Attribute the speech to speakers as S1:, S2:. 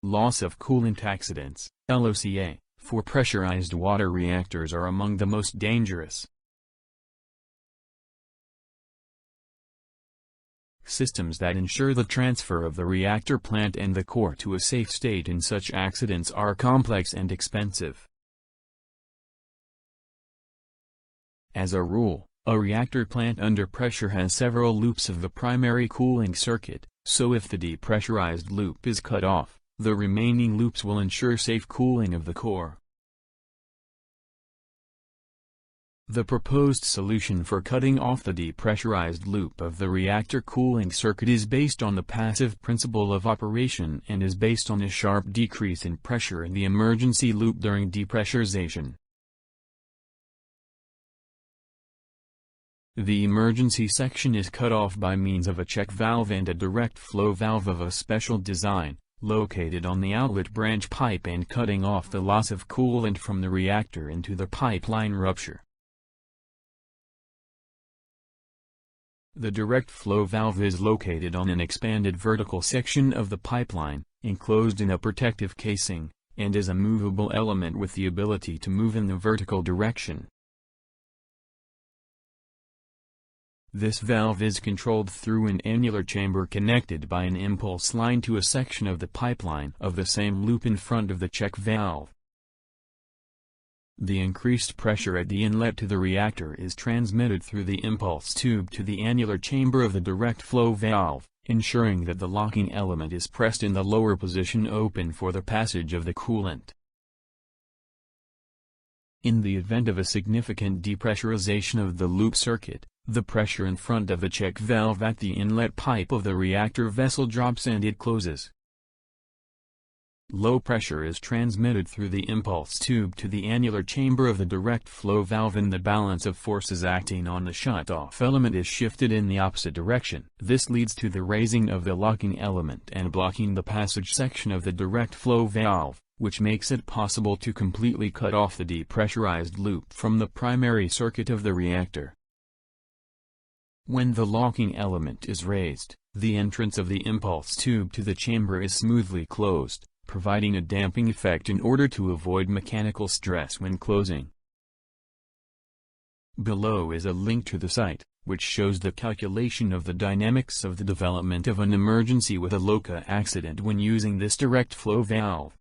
S1: Loss of coolant accidents, LOCA, for pressurized water reactors are among the most dangerous. Systems that ensure the transfer of the reactor plant and the core to a safe state in such accidents are complex and expensive. As a rule, a reactor plant under pressure has several loops of the primary cooling circuit, so if the depressurized loop is cut off, the remaining loops will ensure safe cooling of the core. The proposed solution for cutting off the depressurized loop of the reactor cooling circuit is based on the passive principle of operation and is based on a sharp decrease in pressure in the emergency loop during depressurization. The emergency section is cut off by means of a check valve and a direct flow valve of a special design, located on the outlet branch pipe and cutting off the loss of coolant from the reactor into the pipeline rupture. The direct flow valve is located on an expanded vertical section of the pipeline, enclosed in a protective casing, and is a movable element with the ability to move in the vertical direction. This valve is controlled through an annular chamber connected by an impulse line to a section of the pipeline of the same loop in front of the check valve. The increased pressure at the inlet to the reactor is transmitted through the impulse tube to the annular chamber of the direct flow valve, ensuring that the locking element is pressed in the lower position open for the passage of the coolant. In the event of a significant depressurization of the loop circuit, the pressure in front of the check valve at the inlet pipe of the reactor vessel drops and it closes. Low pressure is transmitted through the impulse tube to the annular chamber of the direct flow valve and the balance of forces acting on the shut-off element is shifted in the opposite direction. This leads to the raising of the locking element and blocking the passage section of the direct flow valve, which makes it possible to completely cut off the depressurized loop from the primary circuit of the reactor. When the locking element is raised, the entrance of the impulse tube to the chamber is smoothly closed, providing a damping effect in order to avoid mechanical stress when closing. Below is a link to the site, which shows the calculation of the dynamics of the development of an emergency with a LOCA accident when using this direct flow valve.